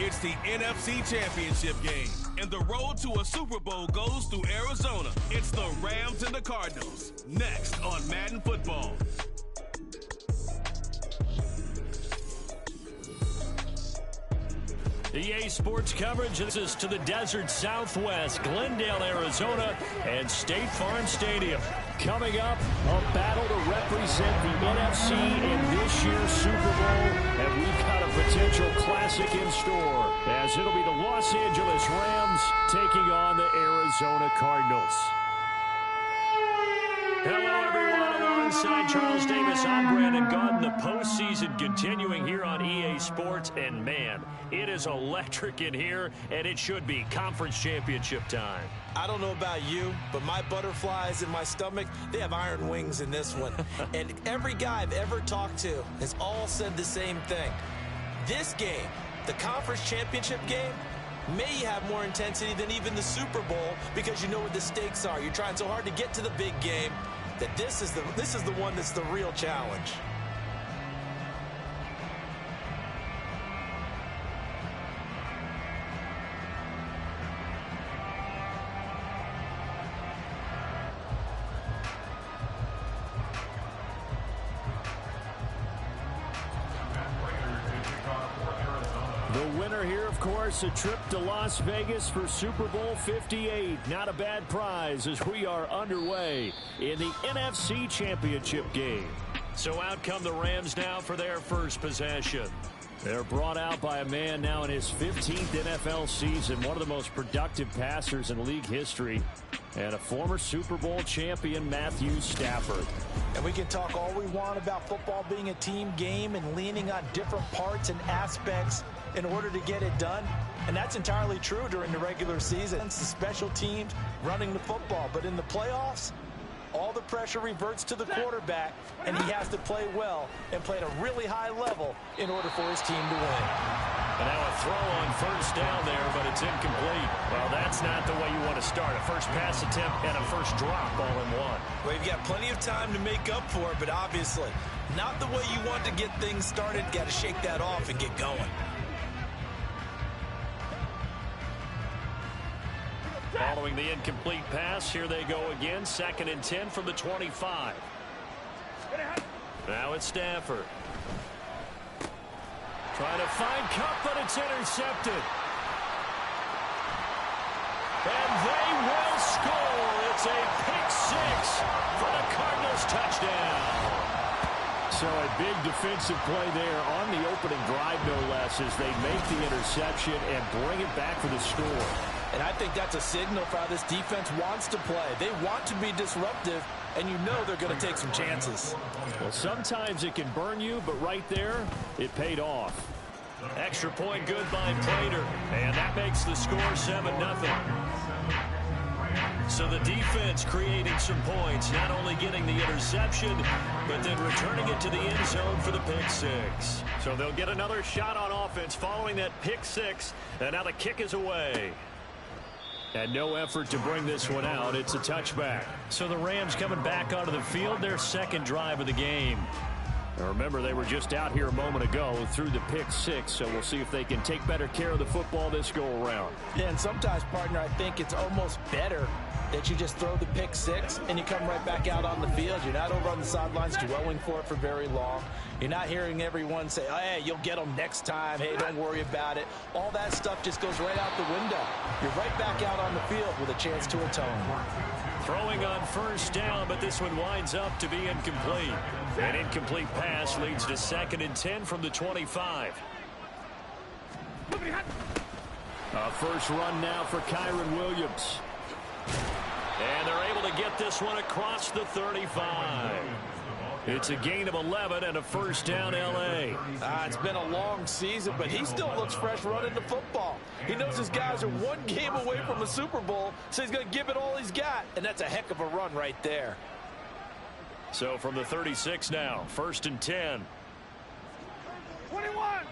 It's the NFC Championship game, and the road to a Super Bowl goes through Arizona. It's the Rams and the Cardinals, next on Madden Football. EA Sports coverage is to the desert Southwest, Glendale, Arizona, and State Farm Stadium. Coming up, a battle to represent the NFC in this year's Super Bowl, and we've got a potential classic in store, as it'll be the Los Angeles Rams taking on the Arizona Cardinals. Hello, everyone. Alongside Charles Davis, I'm Brandon Gaudin. The postseason continuing here on EA Sports, and man, it is electric in here, and it should be conference championship time. I don't know about you, but my butterflies in my stomach, they have iron wings in this one. And every guy I've ever talked to has all said the same thing. This game, the conference championship game, may have more intensity than even the Super Bowl because you know what the stakes are. You're trying so hard to get to the big game that this is the one that's the real challenge. The winner here, of course, a trip to Las Vegas for Super Bowl 58. Not a bad prize as we are underway in the NFC Championship game. So out come the Rams now for their first possession. They're brought out by a man now in his 15th NFL season, one of the most productive passers in league history, and a former Super Bowl champion, Matthew Stafford. And we can talk all we want about football being a team game and leaning on different parts and aspects in order to get it done. And that's entirely true during the regular season. It's the special teams running the football. But in the playoffs, all the pressure reverts to the quarterback, and he has to play well and play at a really high level in order for his team to win. And now a throw on first down there, but it's incomplete. Well, that's not the way you want to start. A first pass attempt and a first drop all in one. Well, you've got plenty of time to make up for it, but obviously not the way you want to get things started. Got to shake that off and get going. Following the incomplete pass, here they go again. 2nd and 10 from the 25. Now it's Stafford. Trying to find Cup, but it's intercepted. And they will score. It's a pick six for the Cardinals touchdown. So a big defensive play there on the opening drive, no less, as they make the interception and bring it back for the score. And I think that's a signal for how this defense wants to play. They want to be disruptive, and you know they're going to take some chances. Well, sometimes it can burn you, but right there, it paid off. Extra point good by Prater, and that makes the score 7-0. So the defense creating some points, not only getting the interception, but then returning it to the end zone for the pick six. So they'll get another shot on offense following that pick six, and now the kick is away. And no effort to bring this one out. It's a touchback. So the Rams coming back onto the field, their second drive of the game. Now remember, they were just out here a moment ago through the pick six, so we'll see if they can take better care of the football this go-around. Yeah, and sometimes, partner, I think it's almost better that you just throw the pick six and you come right back out on the field. You're not over on the sidelines dwelling for it for very long. You're not hearing everyone say, oh, hey, you'll get them next time. Hey, don't worry about it. All that stuff just goes right out the window. You're right back out on the field with a chance to atone. Throwing on first down, but this one winds up to be incomplete. An incomplete pass leads to 2nd and 10 from the 25. A first run now for Kyron Williams. And they're able to get this one across the 35. It's a gain of 11 and a first down, L.A. It's been a long season, but he still looks fresh running the football. He knows his guys are one game away from a Super Bowl, so he's going to give it all he's got. And that's a heck of a run right there. So from the 36 now, 1st and 10. 21.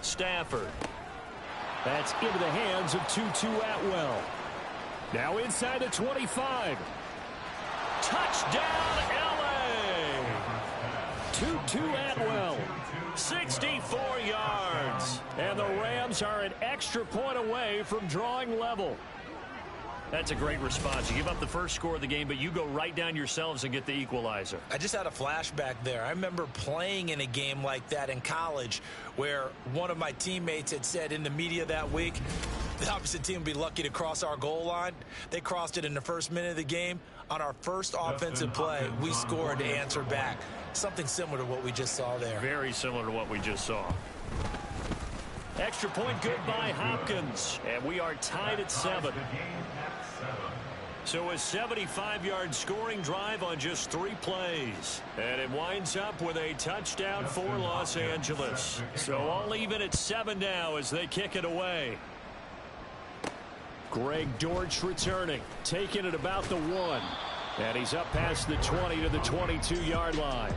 Stafford. That's into the hands of Tutu Atwell. Now inside the 25. Touchdown, L.A. 2-2 Atwell. 64 yards. And the Rams are an extra point away from drawing level. That's a great response. You give up the first score of the game, but you go right down yourselves and get the equalizer. I just had a flashback there. I remember playing in a game like that in college where one of my teammates had said in the media that week, the opposite team would be lucky to cross our goal line. They crossed it in the first minute of the game. On our first offensive play, we scored to answer back. Something similar to what we just saw there. Very similar to what we just saw. Extra point good by Hopkins. And we are tied at 7. So a 75-yard scoring drive on just 3 plays. And it winds up with a touchdown for Los Angeles. So all even at 7 now as they kick it away. Greg Dortch returning, taking it about the 1. And he's up past the 20 to the 22-yard line.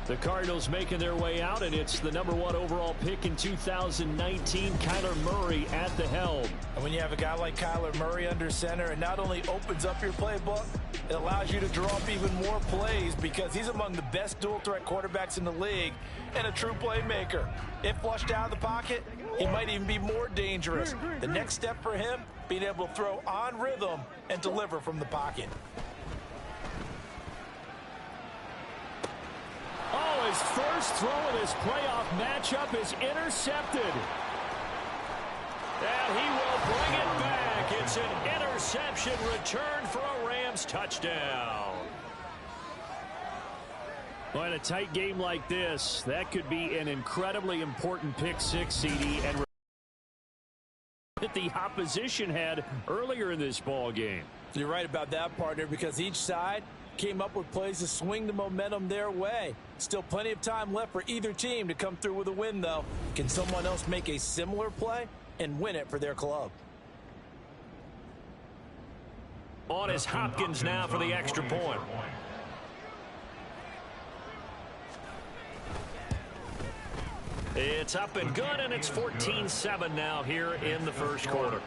The Cardinals making their way out, and it's the #1 overall pick in 2019, Kyler Murray at the helm. And when you have a guy like Kyler Murray under center, it not only opens up your playbook, it allows you to draw up even more plays because he's among the best dual-threat quarterbacks in the league and a true playmaker. If flushed out of the pocket, he might even be more dangerous. The next step for him, being able to throw on rhythm and deliver from the pocket. Oh, his first throw of this playoff matchup is intercepted. And he will bring it back. It's an interception return for a Rams touchdown. Well, in a tight game like this, that could be an incredibly important pick 6, CD, and that the opposition had earlier in this ball game. You're right about that, partner, because each side came up with plays to swing the momentum their way. Still plenty of time left for either team to come through with a win, though. Can someone else make a similar play and win it for their club? On is Hopkins now for the extra point. It's up and good, and it's 14-7 now here in the first quarter.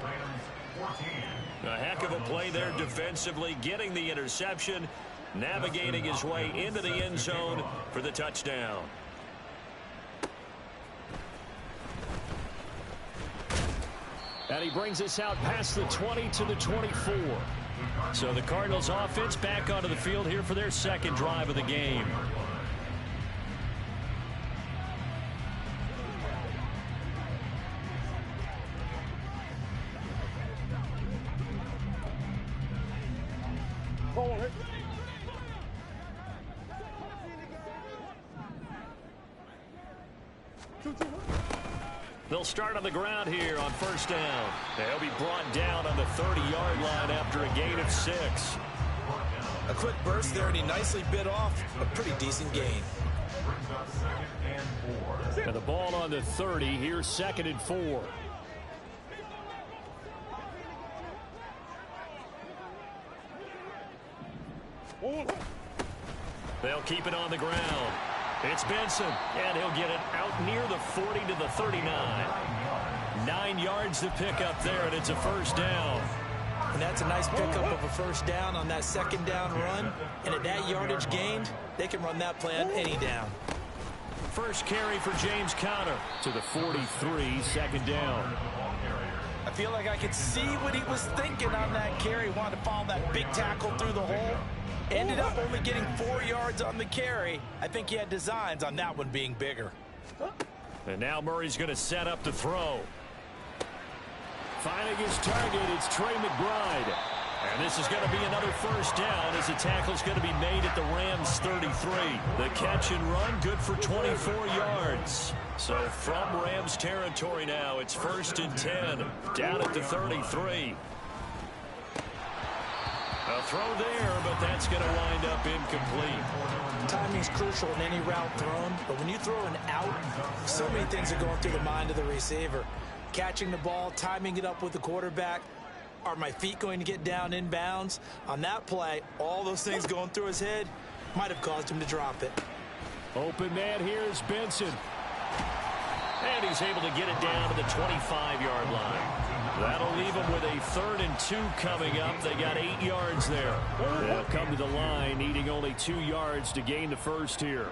A heck of a play there defensively, getting the interception, navigating his way into the end zone for the touchdown. And he brings us out past the 20 to the 24. So the Cardinals offense back onto the field here for their second drive of the game. They'll start on the ground here on first down. They'll be brought down on the 30-yard line after a gain of 6. A quick burst there, and he nicely bit off a pretty decent gain. And the ball on the 30, here's 2nd and 4. They'll keep it on the ground. It's Benson, and he'll get it out near the 40 to the 39. 9 yards to pick up there, and it's a first down. And that's a nice pickup of a first down on that second down run. And at that yardage gained, they can run that play on any down. First carry for James Conner to the 43, second down. I feel like I could see what he was thinking on that carry. Wanted to follow that big tackle through the hole. Ended up only getting 4 yards on the carry. I think he had designs on that one being bigger. And now Murray's going to set up to throw. Finding his target, it's Trey McBride. And this is going to be another first down as the tackle's going to be made at the Rams 33. The catch and run good for 24 yards. So from Rams territory now, it's 1st and 10. Down at the 33. A throw there, but that's going to wind up incomplete. Timing's crucial in any route thrown, but when you throw an out, so many things are going through the mind of the receiver. Catching the ball, timing it up with the quarterback. Are my feet going to get down in bounds? On that play, all those things going through his head might have caused him to drop it. Open man here is Benson. And he's able to get it down to the 25-yard line. That'll leave them with a 3rd and 2 coming up. They got 8 yards there. They'll come to the line, needing only 2 yards to gain the first here.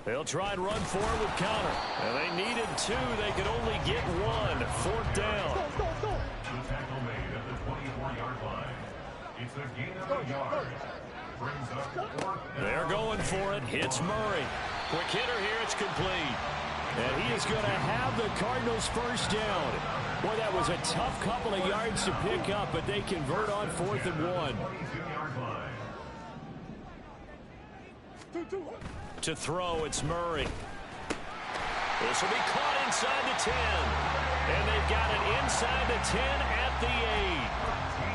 They'll try and run for it with Connor. And they needed 2. They could only get 1. 4th down. The tackle made at the 24-yard line. It's a gain of a yard. Brings up 4th down. They're going for it. Hits Murray. Quick hitter here. It's complete. And he is going to have the Cardinals' first down. Boy, that was a tough couple of yards to pick up, but they convert on 4th and 1. 22-yard line. To throw, it's Murray. This will be caught inside the 10. And they've got it inside the 10 at the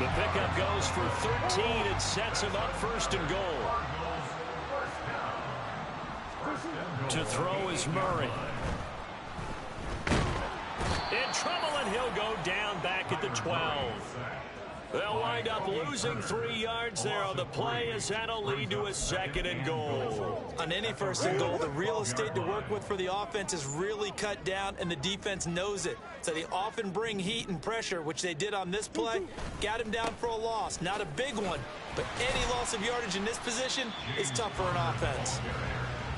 8. The pickup goes for 13 and sets him up 1st and goal. To throw is Murray. In trouble, and he'll go down back at the 12. They'll wind up losing 3 yards there on the play, as that'll lead to a 2nd and goal. On any 1st and goal, the real estate to work with for the offense is really cut down, and the defense knows it. So they often bring heat and pressure, which they did on this play. Got him down for a loss. Not a big one, but any loss of yardage in this position is tough for an offense.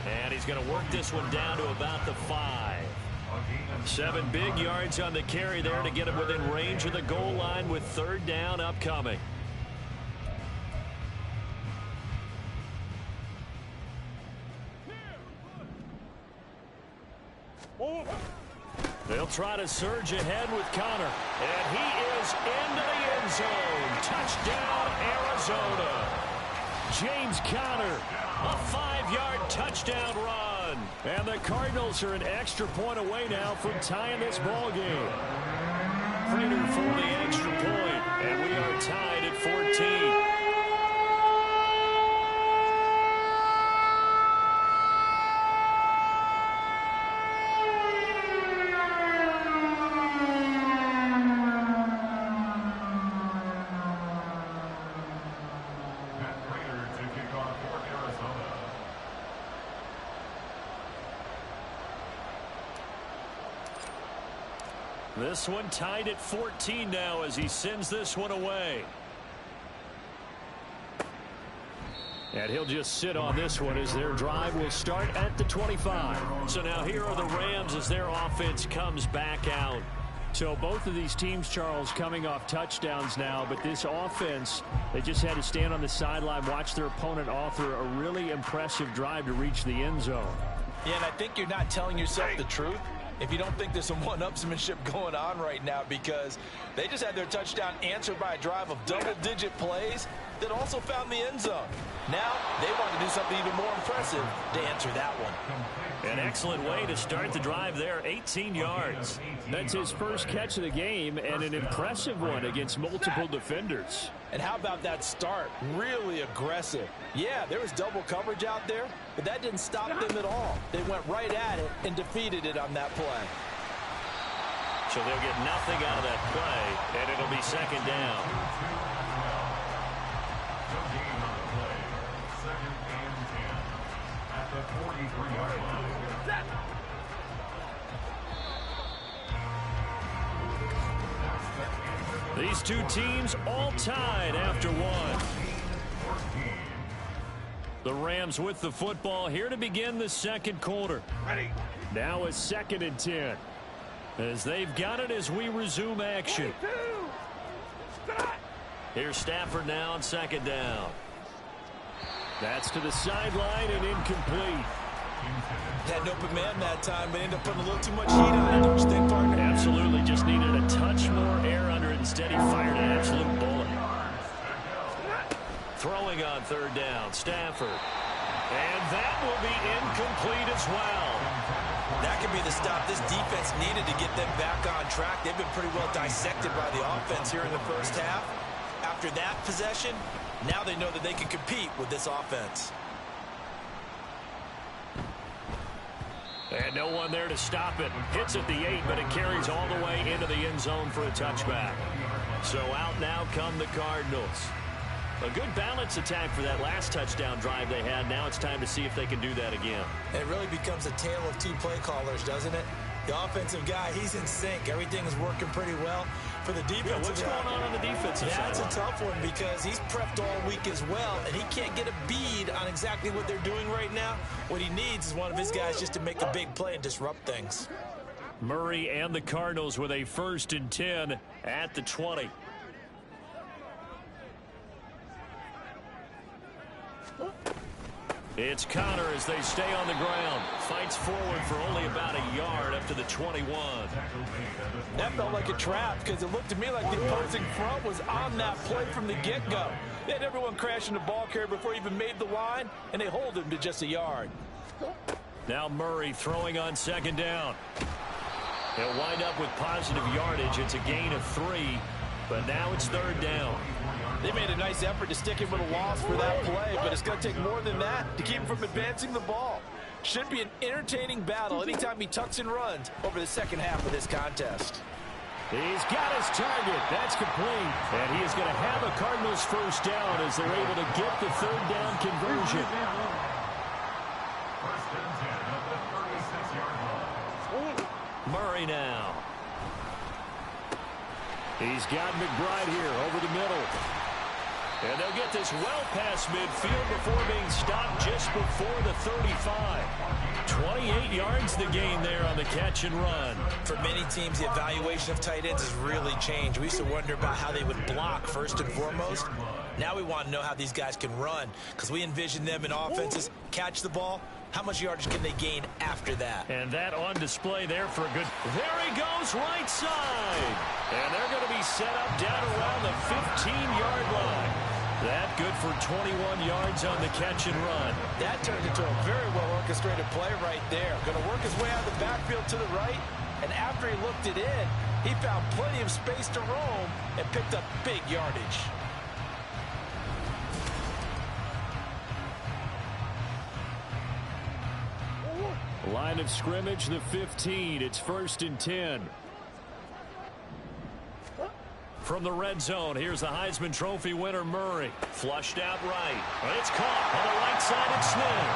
And he's going to work this one down to about the 5. 7 big yards on the carry there to get him within range of the goal line with 3rd down upcoming. They'll try to surge ahead with Connor. And he is into the end zone. Touchdown, Arizona. James Conner, a 5-yard touchdown run. And the Cardinals are an extra point away now from tying this ball game. Prater for the extra point, and we are tied at 14. This one tied at 14 now as he sends this one away. And he'll just sit on this one as their drive will start at the 25. So now here are the Rams as their offense comes back out. So both of these teams, Charles, coming off touchdowns now, but this offense, they just had to stand on the sideline, watch their opponent author a really impressive drive to reach the end zone. Yeah, and I think you're not telling yourself the truth if you don't think there's some one-upsmanship going on right now, because they just had their touchdown answered by a drive of double-digit plays that also found the end zone. Now they want to do something even more impressive to answer that one. An excellent way to start the drive there, 18 yards. That's his first catch of the game, and an impressive one against multiple defenders. And how about that start? Really aggressive. Yeah, there was double coverage out there, but that didn't stop them at all. They went right at it and defeated it on that play. So they'll get nothing out of that play, and it'll be 2nd down. These two teams all tied after one. The Rams with the football here to begin the second quarter. Now a 2nd and 10. As they've got it as we resume action. Here's Stafford now on 2nd down. That's to the sideline and incomplete. Had an open man that time, but ended up putting a little too much heat on it, don't you think, partner? Absolutely. Just needed a touch more air under it. Instead, he fired an absolute bullet. Throwing on 3rd down, Stafford. And that will be incomplete as well. That could be the stop this defense needed to get them back on track. They've been pretty well dissected by the offense here in the first half. After that possession, now they know that they can compete with this offense. And no one there to stop it. Hits at the 8, but it carries all the way into the end zone for a touchback. So out now come the Cardinals. A good balance attack for that last touchdown drive they had. Now it's time to see if they can do that again. And it really becomes a tale of two play callers, doesn't it? The offensive guy, he's in sync. Everything is working pretty well. for the defense. Yeah, what's going on the defensive side? That's a tough one because he's prepped all week as well, and he can't get a bead on exactly what they're doing right now. What he needs is one of his guys just to make a big play and disrupt things. Murray and the Cardinals with a 1st and 10 at the 20. It's Connor as they stay on the ground. Fights forward for only about a yard up to the 21. That felt like a trap because it looked to me like the opposing front was on that play from the get-go. They had everyone crashing the ball carrier before he even made the line, and they hold him to just a yard. Now Murray throwing on 2nd down. He'll wind up with positive yardage. It's a gain of 3, but now it's 3rd down. They made a nice effort to stick him with a loss for that play, but it's going to take more than that to keep him from advancing the ball. Should be an entertaining battle anytime he tucks and runs over the second half of this contest. He's got his target. That's complete. And he is going to have a Cardinals 1st down as they're able to get the 3rd down conversion. 1st and 10 at the 36-yard line. Murray now. He's got McBride here over the middle. And they'll get this well past midfield before being stopped just before the 35. 28 yards the gain there on the catch and run. For many teams, the evaluation of tight ends has really changed. We used to wonder about how they would block first and foremost. Now we want to know how these guys can run because we envision them in offenses catch the ball. How much yardage can they gain after that? And that on display there for a good... There he goes, right side. And they're going to be set up down around the 15-yard line. That good for 21 yards on the catch and run. That turned into a very well-orchestrated play right there. Going to work his way out of the backfield to the right. And after he looked it in, he found plenty of space to roam and picked up big yardage. Line of scrimmage, the 15. It's 1st and 10. From the red zone, here's the Heisman Trophy winner, Murray. Flushed out right. And it's caught on the right side of Smith.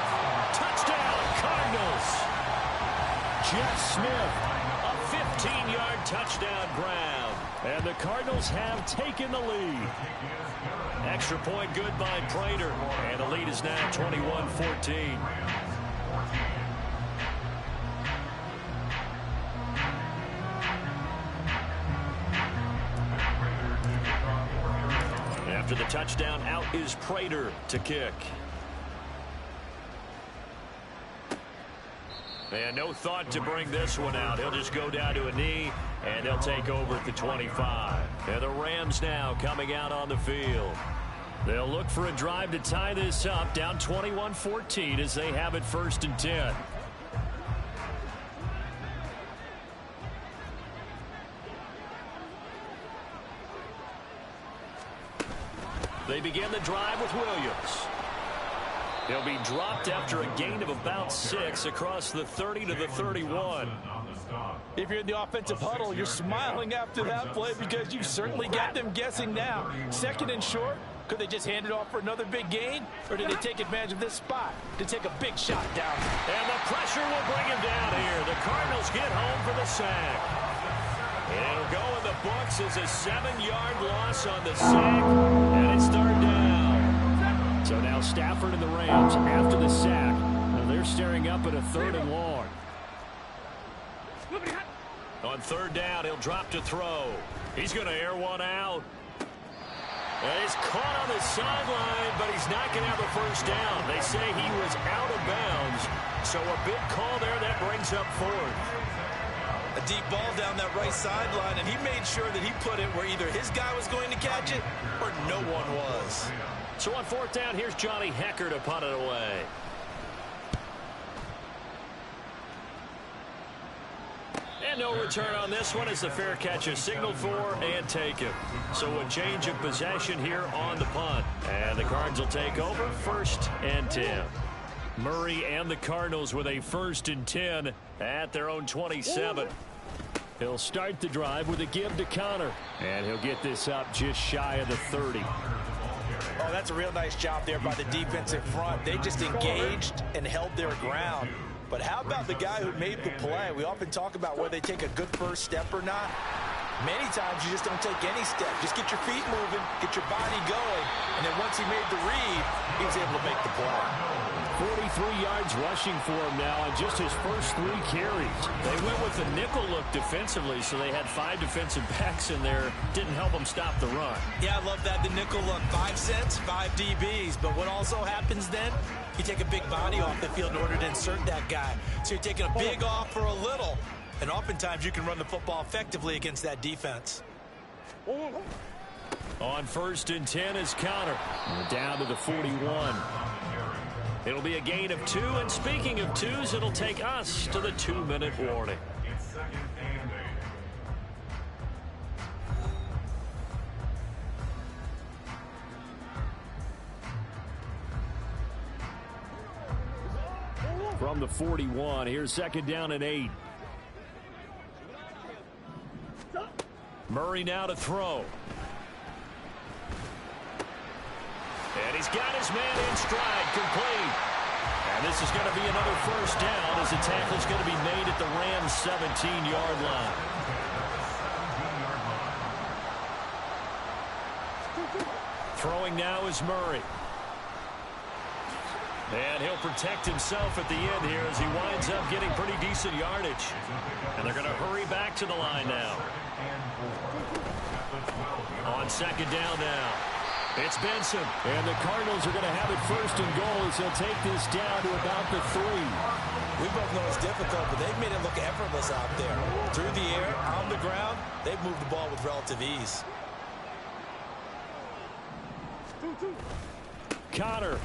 Touchdown, Cardinals. Jeff Smith. A 15-yard touchdown grab. And the Cardinals have taken the lead. Extra point good by Prater. And the lead is now 21-14. After the touchdown, out is Prater to kick. And no thought to bring this one out. He'll just go down to a knee, and they'll take over at the 25. And the Rams now coming out on the field. They'll look for a drive to tie this up, down 21-14 as they have it 1st and 10. They begin the drive with Williams. He'll be dropped after a gain of about 6 across the 30 to the 31. If you're in the offensive huddle, you're smiling after that play because you've certainly got them guessing now. 2nd and short, could they just hand it off for another big gain? Or did they take advantage of this spot to take a big shot down? And the pressure will bring him down here. The Cardinals get home for the sack. It'll go in the books as a 7-yard loss on the sack, and it's 3rd down. So now Stafford and the Rams after the sack. Now they're staring up at a 3rd and long. On 3rd down, he'll drop to throw. He's going to air one out. And he's caught on the sideline, but he's not going to have a 1st down. They say he was out of bounds, so a big call there that brings up 4th. A deep ball down that right sideline, and he made sure that he put it where either his guy was going to catch it or no one was. So on 4th down, here's Johnny Hecker to punt it away. And no return on this one as the fair catch is signaled for and taken. So a change of possession here on the punt. And the Cards will take over 1st and 10. Murray and the Cardinals with a 1st and 10 at their own 27. He'll start the drive with a give to Connor. And he'll get this up just shy of the 30. Oh, that's a real nice job there by the defensive front. They just engaged and held their ground. But how about the guy who made the play? We often talk about whether they take a good first step or not. Many times you just don't take any step. Just get your feet moving, get your body going, and then once he made the read, he was able to make the play. 43 yards rushing for him now on just his first 3 carries. They went with the nickel look defensively, so they had 5 defensive backs in there. Didn't help them stop the run. Yeah, I love that. The nickel look, 5 cents, 5 DBs. But what also happens then, you take a big body off the field in order to insert that guy. So you're taking a big off for a little. And oftentimes you can run the football effectively against that defense. On 1st and 10 is Connor. Down to the 41. It'll be a gain of 2, and speaking of 2s, it'll take us to the 2-minute warning. It's 2nd and 8. From the 41, here's 2nd down and 8. Murray now to throw. And he's got his man in stride, complete. And this is going to be another 1st down as the tackle's going to be made at the Rams' 17-yard line. Throwing now is Murray. And he'll protect himself at the end here as he winds up getting pretty decent yardage. And they're going to hurry back to the line now. On 2nd down now, it's Benson. And the Cardinals are going to have it 1st and goal as they'll take this down to about the 3. We both know it's difficult, but they've made it look effortless out there. Through the air, on the ground, they've moved the ball with relative ease. Connor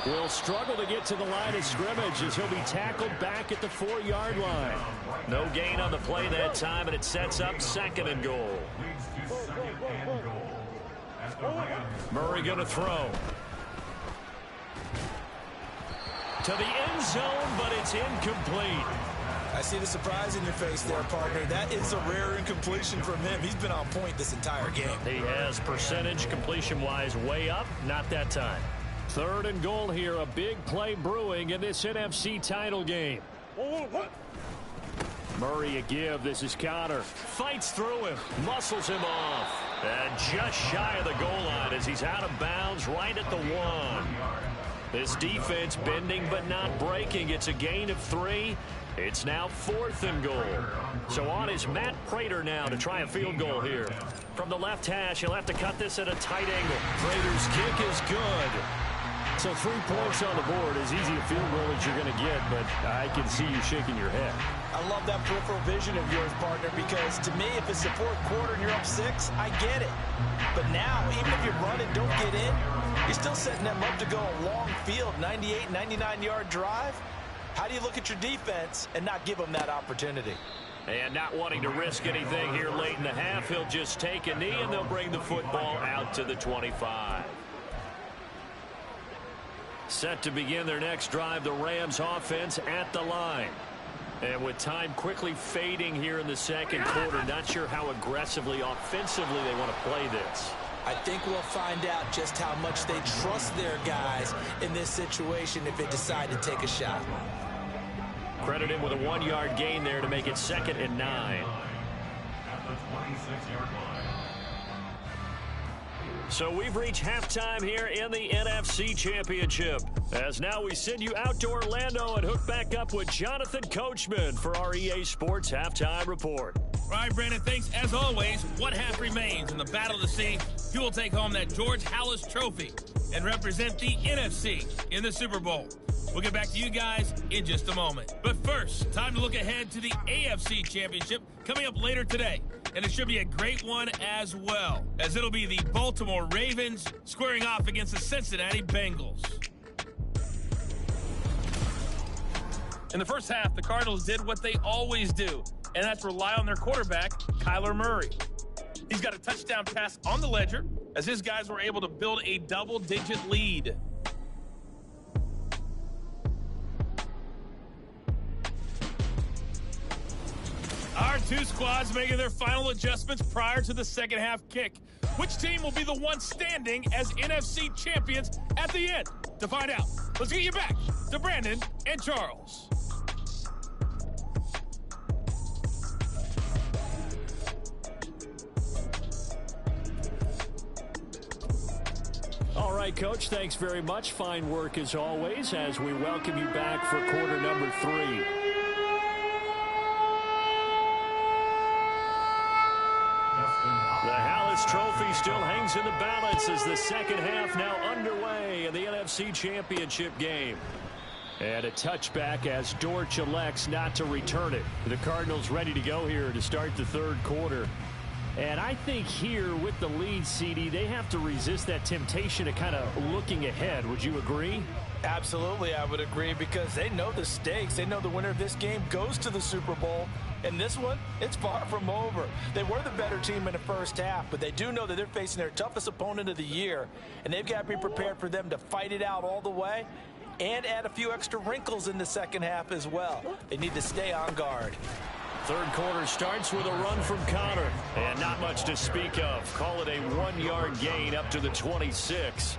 will struggle to get to the line of scrimmage as he'll be tackled back at the 4-yard line. No gain on the play that time, and it sets up 2nd and goal. Murray going to throw. To the end zone, but it's incomplete. I see the surprise in your face there, partner. That is a rare incompletion from him. He's been on point this entire game. He has percentage completion-wise way up, not that time. 3rd and goal here, a big play brewing in this NFC title game. Murray a give. This is Connor. Fights through him. Muscles him off. And just shy of the goal line as he's out of bounds right at the 1. This defense bending but not breaking. It's a gain of 3. It's now 4th and goal. So on is Matt Prater now to try a field goal here. From the left hash, he'll have to cut this at a tight angle. Prater's kick is good. So 3 points on the board, as easy a field goal as you're going to get, but I can see you shaking your head. I love that peripheral vision of yours, partner, because to me, if it's the 4th quarter and you're up 6, I get it. But now, even if you run and don't get in, you're still setting them up to go a long field, 98, 99-yard drive. How do you look at your defense and not give them that opportunity? And not wanting to risk anything here late in the half, he'll just take a knee, and they'll bring the football out to the 25. Set to begin their next drive, the Rams offense at the line. And with time quickly fading here in the 2nd quarter, not sure how aggressively, offensively they want to play this. I think we'll find out just how much they trust their guys in this situation if they decide to take a shot. Credit him with a 1-yard gain there to make it 2nd and 9. At the 26-yard line. So we've reached halftime here in the NFC Championship. As now we send you out to Orlando and hook back up with Jonathan Coachman for our EA Sports Halftime Report. All right, Brandon, thanks. As always, one half remains in the Battle of the Sea. You will take home that George Halas Trophy and represent the NFC in the Super Bowl. We'll get back to you guys in just a moment. But first, time to look ahead to the AFC Championship coming up later today. And it should be a great one as well, as it'll be the Baltimore Ravens squaring off against the Cincinnati Bengals. In the first half, the Cardinals did what they always do, and that's rely on their quarterback, Kyler Murray. He's got a touchdown pass on the ledger as his guys were able to build a double-digit lead. Our 2 squads making their final adjustments prior to the second half kick. Which team will be the one standing as NFC champions at the end? To find out, let's get you back to Brandon and Charles. All right, Coach, thanks very much. Fine work as always as we welcome you back for quarter number 3. The Hallis Trophy still hangs in the balance as the second half now underway in the NFC Championship game. And a touchback as Dortch elects not to return it. The Cardinals ready to go here to start the third quarter. And I think here with the lead, CD, they have to resist that temptation of kind of looking ahead. Would you agree? Absolutely, I would agree, because they know the stakes. They know the winner of this game goes to the Super Bowl. And this one, it's far from over. They were the better team in the first half, but they do know that they're facing their toughest opponent of the year. And they've got to be prepared for them to fight it out all the way and add a few extra wrinkles in the second half as well. They need to stay on guard. Third quarter starts with a run from Connor. And not much to speak of. Call it a 1-yard gain up to the 26.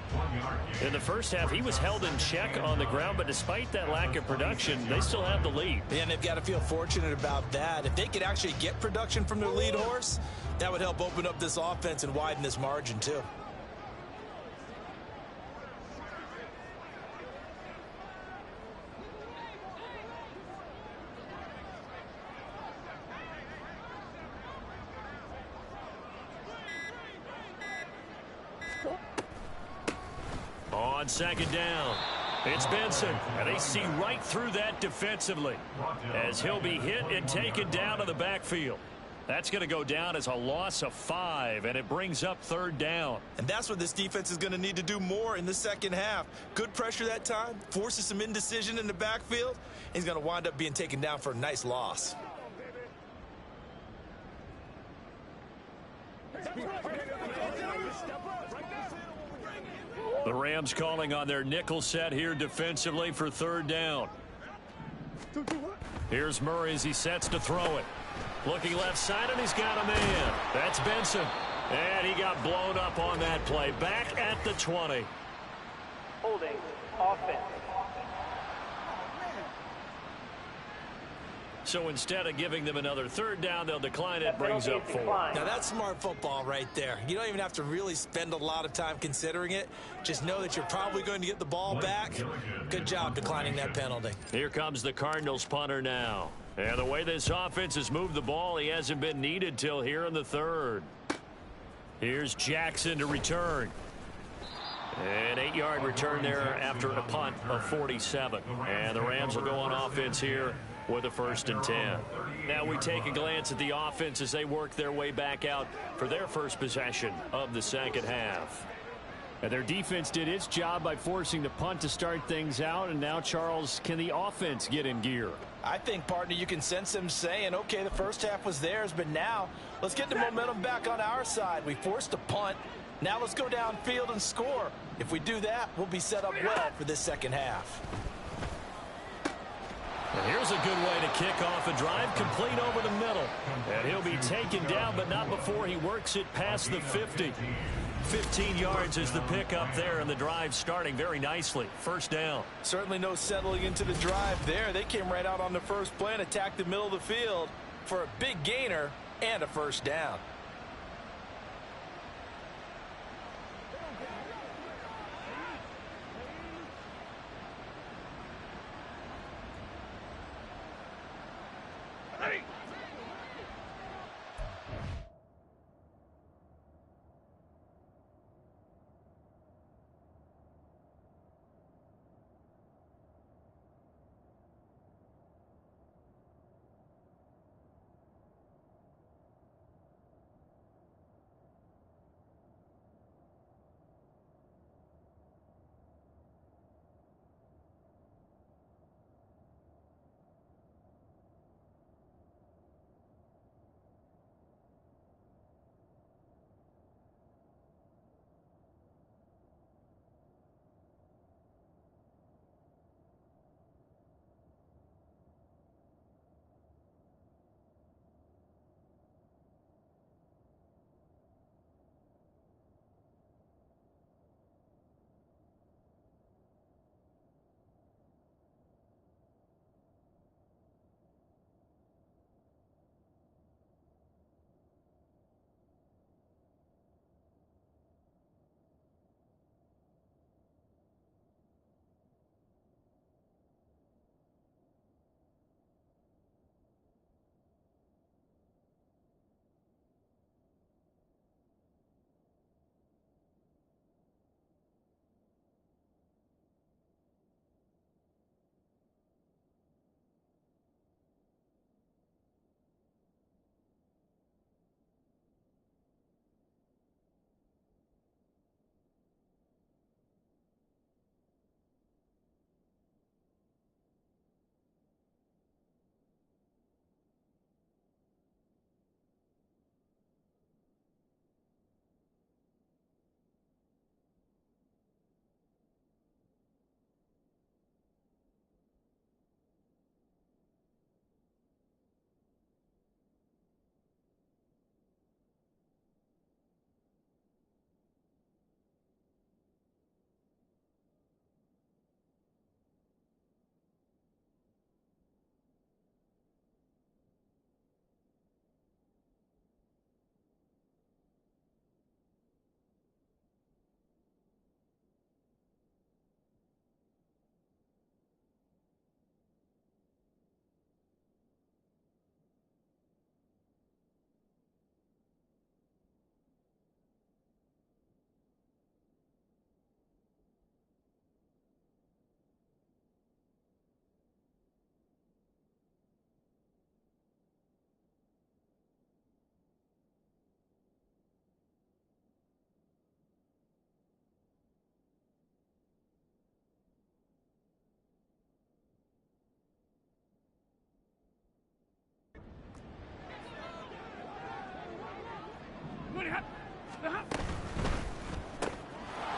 In the first half, he was held in check on the ground, but despite that lack of production, they still have the lead. And they've got to feel fortunate about that. If they could actually get production from their lead horse, that would help open up this offense and widen this margin too. On second down, it's Benson, and they see right through that defensively as he'll be hit and taken down to the backfield. That's going to go down as a loss of 5, and it brings up third down. And that's what this defense is going to need to do more in the second half. Good pressure that time, forces some indecision in the backfield. He's going to wind up being taken down for a nice loss. The Rams calling on their nickel set here defensively for third down. Here's Murray as he sets to throw it. Looking left side, and he's got a man. That's Benson. And he got blown up on that play. Back at the 20. Holding offense. So instead of giving them another third down, they'll decline it. Brings up 4. Now that's smart football right there. You don't even have to really spend a lot of time considering it. Just know that you're probably going to get the ball back. Good job declining that penalty. Here comes the Cardinals punter now. And the way this offense has moved the ball, he hasn't been needed till here in the third. Here's Jackson to return. An 8-yard return there after a punt of 47. And the Rams will go on offense here with a 1st and 10. Now we take a glance at the offense as they work their way back out for their first possession of the second half. And their defense did its job by forcing the punt to start things out. And now, Charles, can the offense get in gear? I think, partner, you can sense them saying, okay, the first half was theirs, but now let's get the momentum back on our side. We forced a punt. Now let's go downfield and score. If we do that, we'll be set up well for this second half. And here's a good way to kick off a drive, complete over the middle. And he'll be taken down, but not before he works it past the 50. 15 yards is the pickup there, and the drive starting very nicely. First down. Certainly no settling into the drive there. They came right out on the first play and attacked the middle of the field for a big gainer and a first down.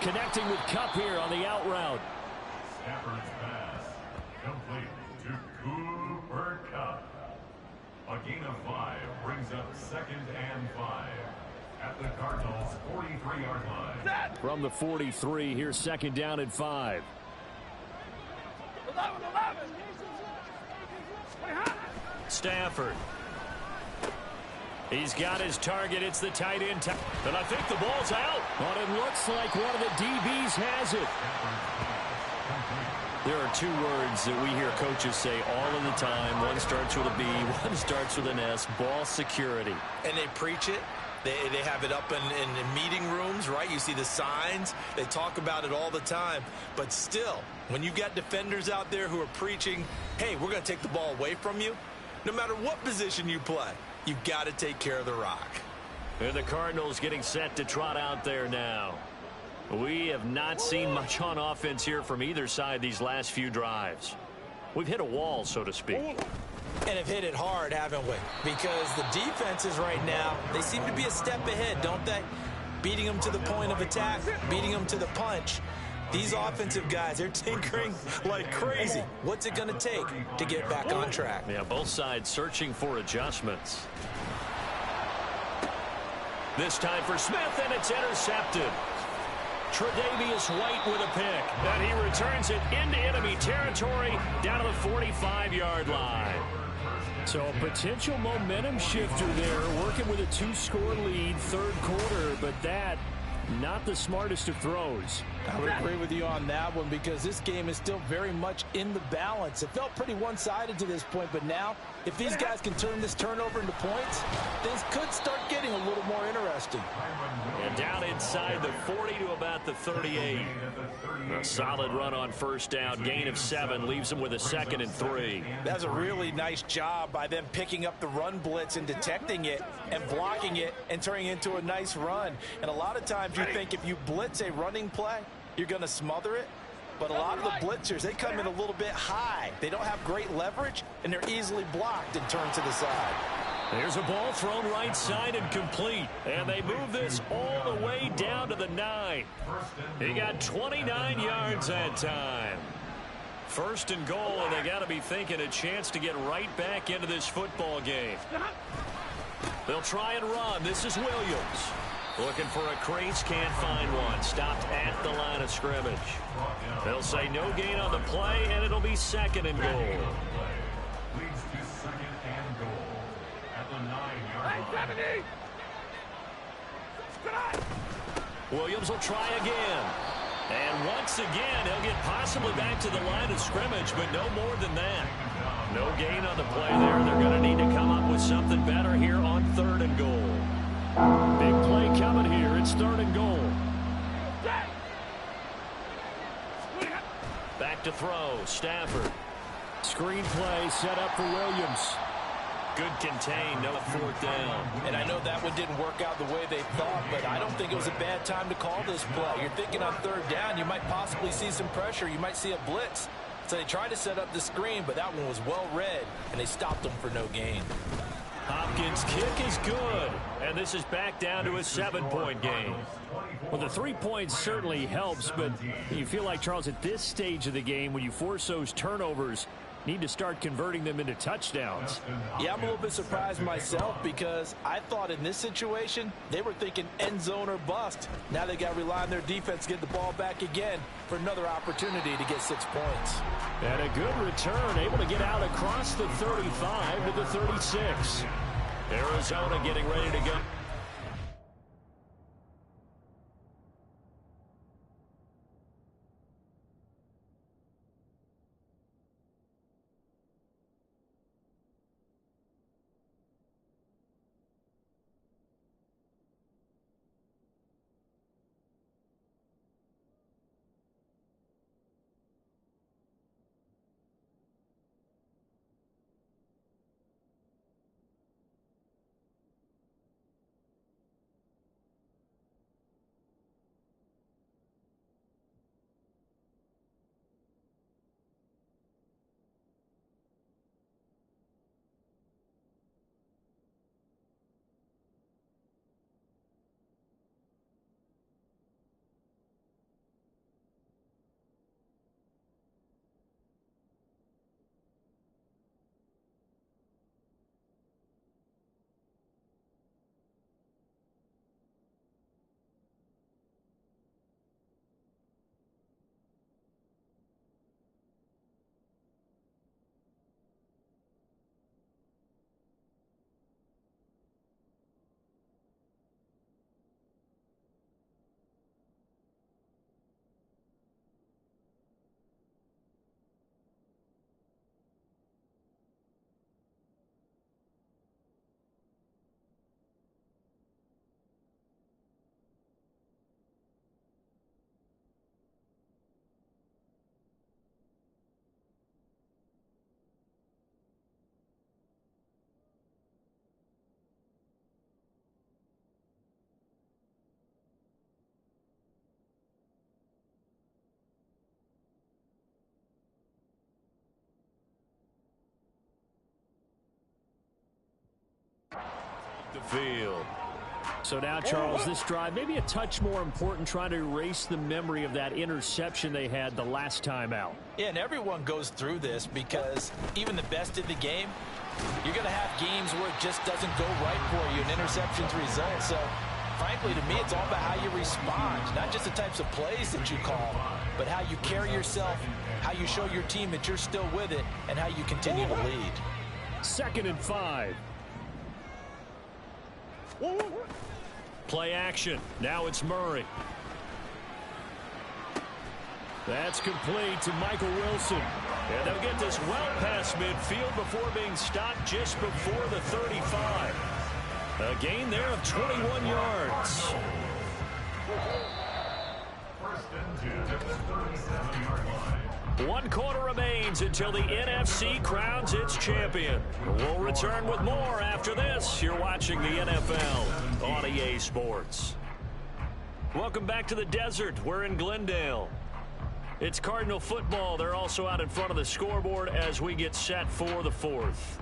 connecting with Kupp here on the out route. Stafford's pass complete to Cooper Kupp. A gain of 5 brings up 2nd and 5 at the Cardinals' 43-yard line. From the 43, here's 2nd down and 5. 11. Stafford. He's got his target. It's the tight end. And I think the ball's out. But it looks like one of the DBs has it. There are 2 words that we hear coaches say all of the time. One starts with a B, one starts with an S. Ball security. And they preach it. They have it up in meeting rooms, right? You see the signs. They talk about it all the time. But still, when you've got defenders out there who are preaching, hey, we're going to take the ball away from you, no matter what position you play, you've got to take care of the rock. And the Cardinals getting set to trot out there now. We have not seen much on offense here from either side these last few drives. We've hit a wall, so to speak. And have hit it hard, haven't we? Because the defenses right now, they seem to be a step ahead, don't they? Beating them to the point of attack, beating them to the punch. These offensive guys, they're tinkering like crazy. What's it going to take to get back on track? Yeah, both sides searching for adjustments. This time for Smith, and it's intercepted. Tre'Davious White with a pick. And he returns it into enemy territory down to the 45-yard line. So a potential momentum shifter there, working with a 2-score lead, 3rd quarter, but that, not the smartest of throws. I would agree with you on that one because this game is still very much in the balance. It felt pretty one-sided to this point, but now if these guys can turn this turnover into points, things could start getting a little more interesting. And down inside the 40 to about the 38. A solid run on 1st down. Gain of 7 leaves them with a 2nd and 3. That's a really nice job by them picking up the run blitz and detecting it and blocking it and turning it into a nice run. And a lot of times you think if you blitz a running play, you're going to smother it. But a lot of the blitzers, they come in a little bit high. They don't have great leverage, and they're easily blocked and turned to the side. There's a ball thrown right side and complete. And they move this all the way down to the 9. He got 29 yards that time. 1st and goal, and they got to be thinking a chance to get right back into this football game. They'll try and run. This is Williams. Looking for a crease, can't find one. Stopped at the line of scrimmage. They'll say no gain on the play, and it'll be 2nd and goal. Leads to 2nd and goal at the 9-yard line. Williams will try again. And once again, he'll get possibly back to the line of scrimmage, but no more than that. No gain on the play there. They're going to need to come up with something better here on 3rd and goal. Big play coming here. It's 3rd and goal. Back to throw. Stafford. Screen play set up for Williams. Good contain. No 4th down. And I know that one didn't work out the way they thought, but I don't think it was a bad time to call this play. You're thinking on 3rd down, you might possibly see some pressure. You might see a blitz. So they tried to set up the screen, but that one was well read, and they stopped them for no gain. Hopkins' kick is good, and this is back down to a 7-point game. Well, the 3 points certainly helps, but you feel like, Charles, at this stage of the game, when you force those turnovers, need to start converting them into touchdowns. Yeah, I'm a little bit surprised myself because I thought in this situation, they were thinking end zone or bust. Now they got to rely on their defense to get the ball back again for another opportunity to get 6 points. And a good return, able to get out across the 35 to the 36. Arizona getting ready to go. the field. So now, Charles, this drive maybe a touch more important, trying to erase the memory of that interception they had the last time out. Yeah, and everyone goes through this because even the best in the game, you're going to have games where it just doesn't go right for you, and interceptions result. So, frankly, to me, it's all about how you respond, not just the types of plays that you call, but how you carry yourself, how you show your team that you're still with it, and how you continue to lead. 2nd and 5. Play action. Now it's Murray. That's complete to Michael Wilson. And they'll get this well past midfield before being stopped just before the 35. A gain there of 21 yards. First and 10 at the 37-yard line. 1 quarter remains until the NFC crowns its champion. We'll return with more after this. You're watching the NFL on EA Sports. Welcome back to the desert. We're in Glendale. It's Cardinal football. They're also out in front of the scoreboard as we get set for the 4th.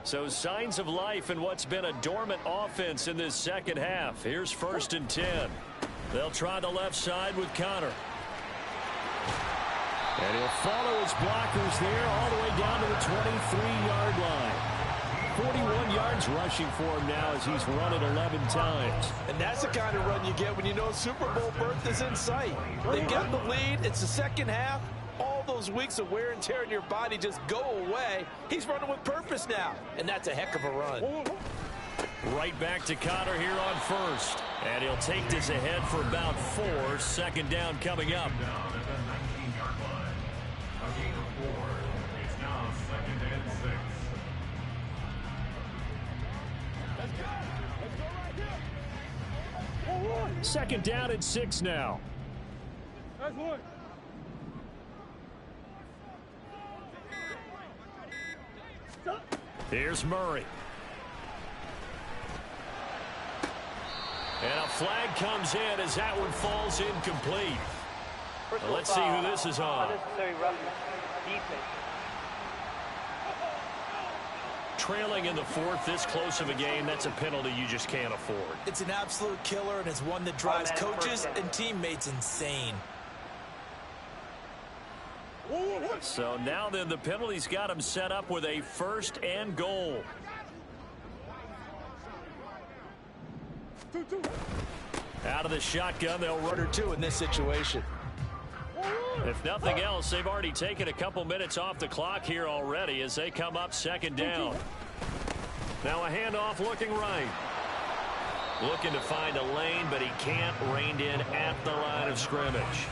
So signs of life in what's been a dormant offense in this second half. Here's 1st and 10. They'll try the left side with Connor. And he'll follow his blockers there all the way down to the 23-yard line. 41 yards rushing for him now as he's run it 11 times. And that's the kind of run you get when you know Super Bowl berth is in sight. They've got the lead. It's the second half. All those weeks of wear and tear in your body just go away. He's running with purpose now, and that's a heck of a run. Right back to Connor here on 1st. And he'll take this ahead for about 4. 2nd down coming up. Down at the 19-yard line. A gain of 4. It's now 2nd and 6. Second down and 6 now. That's one. Here's Murray. And a flag comes in as that one falls incomplete. Well, let's see who this is on. Unnecessary roughness. Defense. Trailing in the 4th, this close of a game, that's a penalty you just can't afford. It's an absolute killer, and it's one that drives coaches and teammates insane. So now then the penalty's got him set up with a 1st and goal. Out of the shotgun, they'll run. Or 2 in this situation. If nothing else, they've already taken a couple minutes off the clock here already as they come up 2nd down. Now a handoff looking right. Looking to find a lane, but he can't. Reined in at the line of scrimmage.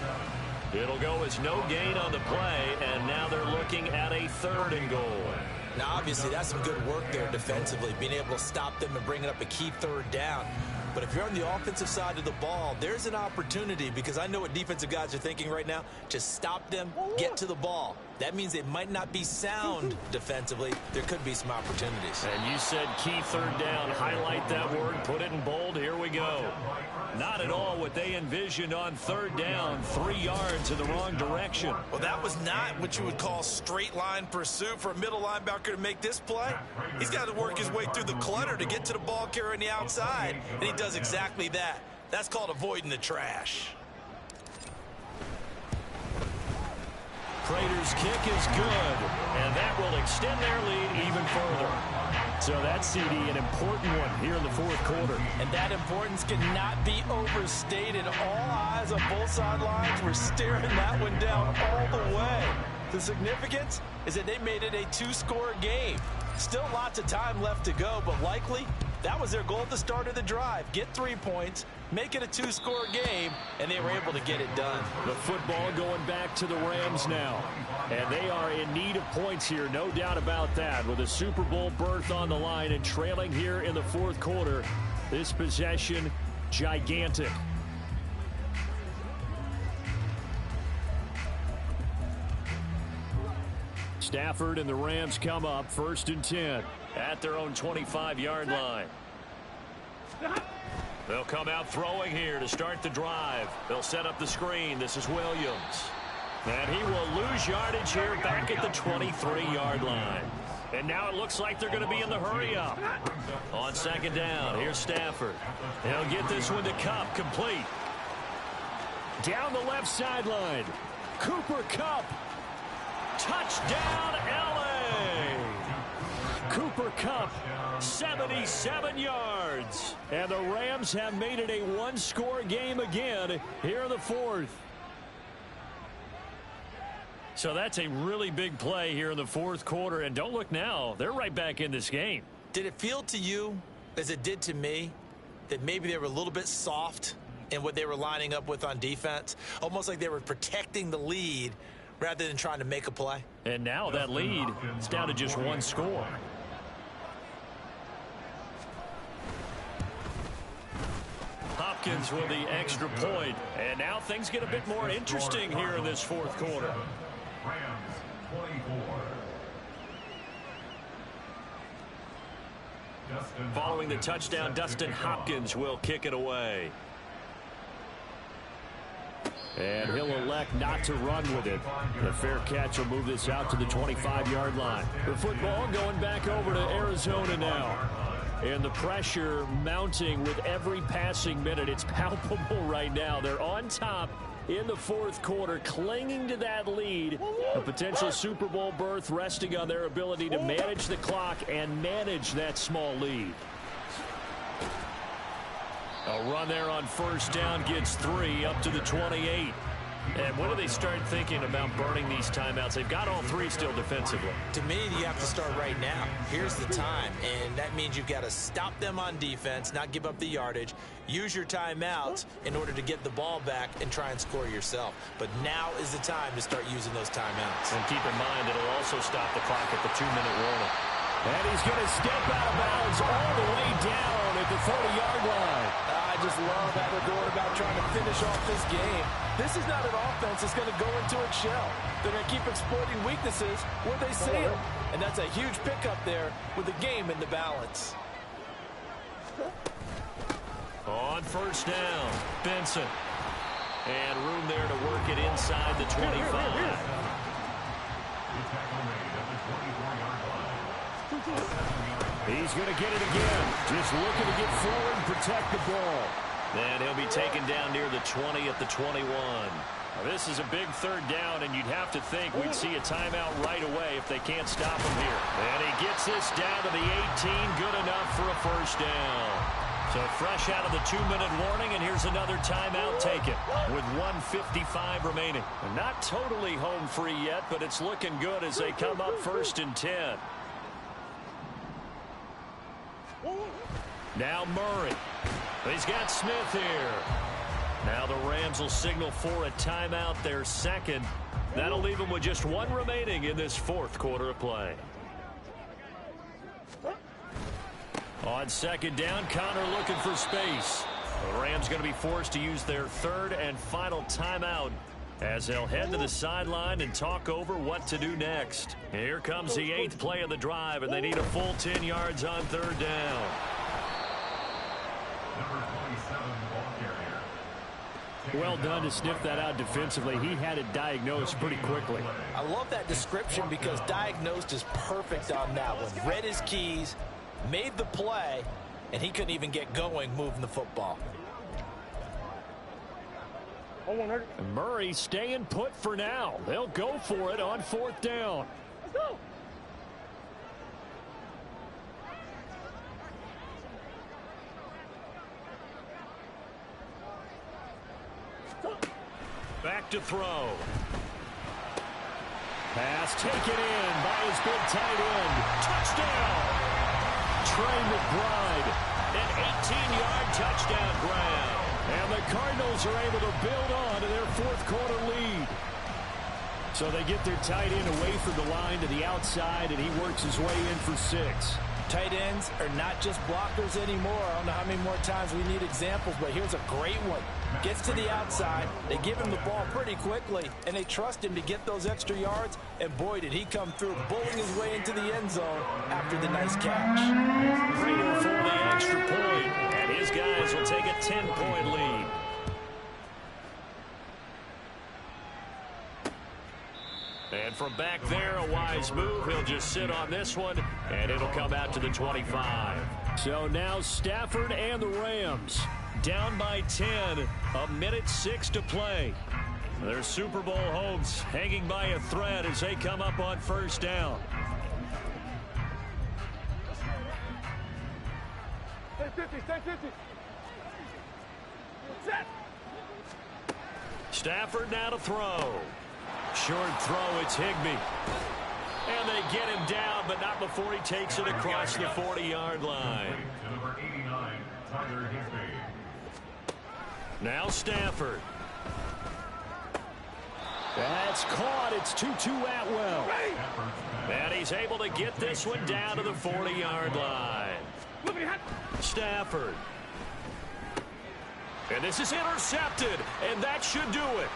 It'll go as no gain on the play, and now they're looking at a 3rd and goal. Now, obviously, that's some good work there defensively, being able to stop them and bringing up a key 3rd down. But if you're on the offensive side of the ball, there's an opportunity, because I know what defensive guys are thinking right now. Just stop them, get to the ball. That means they might not be sound defensively. There could be some opportunities. And you said key 3rd down. Highlight that word, put it in bold. Here we go. Not at all what they envisioned on 3rd down. 3 yards in the wrong direction. Well, that was not what you would call straight line pursuit for a middle linebacker to make this play. He's got to work his way through the clutter to get to the ball carrier on the outside, and he does exactly that. That's called avoiding the trash. Prater's kick is good, and that will extend their lead even further. So that CD, an important one here in the 4th quarter. And that importance cannot be overstated. All eyes on both sidelines were staring that one down all the way. The significance is that they made it a 2-score game. Still lots of time left to go, but likely that was their goal at the start of the drive. Get 3 points, make it a 2-score game, and they were able to get it done. The football going back to the Rams now. And they are in need of points here, no doubt about that. With a Super Bowl berth on the line and trailing here in the 4th quarter, this possession, gigantic. Stafford and the Rams come up 1st and 10 at their own 25-yard line. They'll come out throwing here to start the drive. They'll set up the screen. This is Williams. And he will lose yardage here back at the 23-yard line. And now it looks like they're going to be in the hurry-up. On second down, here's Stafford. He'll get this one to Kupp, complete. Down the left sideline, Cooper Kupp. Touchdown, L.A. Cooper Kupp, 77 yards. And the Rams have made it a one-score game again here in the fourth. So that's a really big play here in the fourth quarter. And don't look now, they're right back in this game. Did it feel to you, as it did to me, that maybe they were a little bit soft in what they were lining up with on defense? Almost like they were protecting the lead rather than trying to make a play. And now that lead is down to just one score. Hopkins with the extra point. And now things get a bit more interesting here in this fourth quarter. Rams 24. Following the touchdown, Dustin Hopkins will kick it away. And he'll elect not to run with it. The fair catch will move this out to the 25-yard line. The football going back over to Arizona now. And the pressure mounting with every passing minute. It's palpable right now. They're on top in the fourth quarter, clinging to that lead. A potential Super Bowl berth resting on their ability to manage the clock and manage that small lead. A run there on first down gets 3 up to the 28. And when do they start thinking about burning these timeouts? They've got all 3 still defensively. To me, you have to start right now. Here's the time, and that means you've got to stop them on defense, not give up the yardage, use your timeouts in order to get the ball back and try and score yourself. But now is the time to start using those timeouts. And keep in mind, it'll also stop the clock at the 2-minute warning. And he's going to step out of bounds all the way down at the 30-yard line. I just love how they're going about trying to finish off this game. This is not an offense that's going to go into its shell. They're going to keep exploiting weaknesses where they see them. And that's a huge pickup there with the game in the balance. On first down, Benson. And room there to work it inside the 25. He's going to get it again. Just looking to get forward and protect the ball. And he'll be taken down near the 20 at the 21. Now, this is a big third down, and you'd have to think we'd see a timeout right away if they can't stop him here. And he gets this down to the 18. Good enough for a first down. So fresh out of the 2-minute warning, and here's another timeout taken with 1:55 remaining. And not totally home free yet, but it's looking good as they come up 1st and 10. Now Murray. He's got Smith here. Now the Rams will signal for a timeout, their second. That'll leave them with just 1 remaining in this fourth quarter of play. On second down, Connor looking for space. The Rams going to be forced to use their 3rd and final timeout as they'll head to the sideline and talk over what to do next. Here comes the 8th play of the drive, and they need a full 10 yards on 3rd down. Number 27, ball carrier. Well done to sniff that out defensively. He had it diagnosed pretty quickly. I love that description because diagnosed is perfect on that one. Read his keys, made the play, and he couldn't even get going moving the football. And Murray staying put for now. They'll go for it on 4th down. Let's go. Back to throw. Pass taken in by his big tight end. Touchdown! Trey McBride, an 18-yard touchdown grab. And the Cardinals are able to build on to their fourth quarter lead. So they get their tight end away from the line to the outside, and he works his way in for 6. Tight ends are not just blockers anymore. I don't know how many more times we need examples, but here's a great one. Gets to the outside, they give him the ball pretty quickly, and they trust him to get those extra yards, and boy, did he come through, bowling his way into the end zone after the nice catch. Prater for the extra point, and his guys will take a 10-point lead. And from back there, a wise move. He'll just sit on this one, and it'll come out to the 25. So now Stafford and the Rams down by 10, 1:06 to play. Their Super Bowl hopes hanging by a thread as they come up on first down. Stay 50. Set. Stafford now to throw. Short throw, it's Higbee. And they get him down, but not before he takes it across the 40-yard line. Number 89, Tyler Higbee. Now Stafford. That's caught. It's 2-2 Atwell. And he's able to get this one down to the 40-yard line. Stafford. And this is intercepted, and that should do it.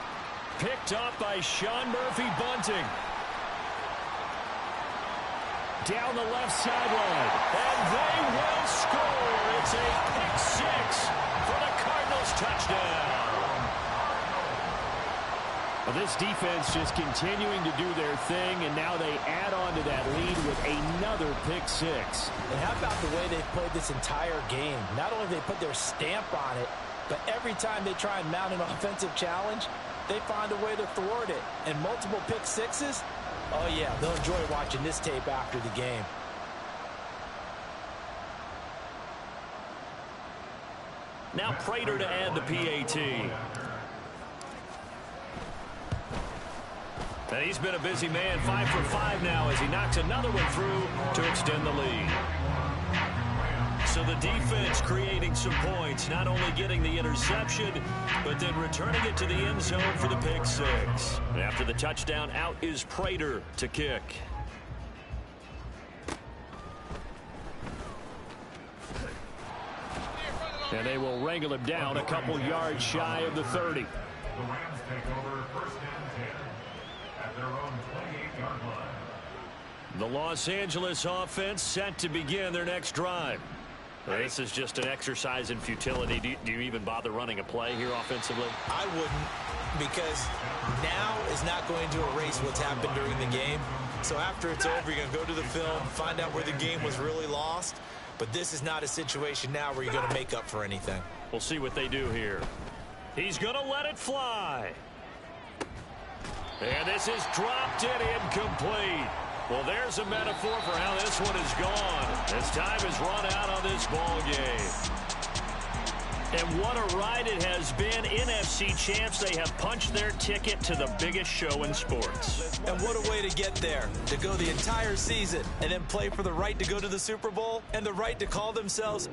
Picked up by Sean Murphy-Bunting. Down the left sideline. And they will score. It's a pick six for the Cardinals touchdown. Well, this defense just continuing to do their thing, and now they add on to that lead with another pick six. And how about the way they played this entire game? Not only did they put their stamp on it, but every time they try and mount an offensive challenge, they find a way to thwart it. And multiple pick sixes, oh yeah, they'll enjoy watching this tape after the game. Now Prater to add the PAT. And he's been a busy man, 5 for 5 now as he knocks another one through to extend the lead. So the defense creating some points, not only getting the interception, but then returning it to the end zone for the pick six. And after the touchdown, out is Prater to kick. And they will wrangle him down a couple yards shy of the 30. The Rams take over first and 10 at their own 28-yard line. The Los Angeles offense set to begin their next drive. This is just an exercise in futility. Do you even bother running a play here offensively? I wouldn't, because now is not going to erase what's happened during the game. So after it's over, you're going to go to the film, find out where the game was really lost. But this is not a situation now where you're going to make up for anything. We'll see what they do here. He's going to let it fly. And this is dropped and incomplete. Well, there's a metaphor for how this one is gone. As time has run out on this ball game. And what a ride it has been. NFC champs, they have punched their ticket to the biggest show in sports. And what a way to get there. To go the entire season and then play for the right to go to the Super Bowl and the right to call themselves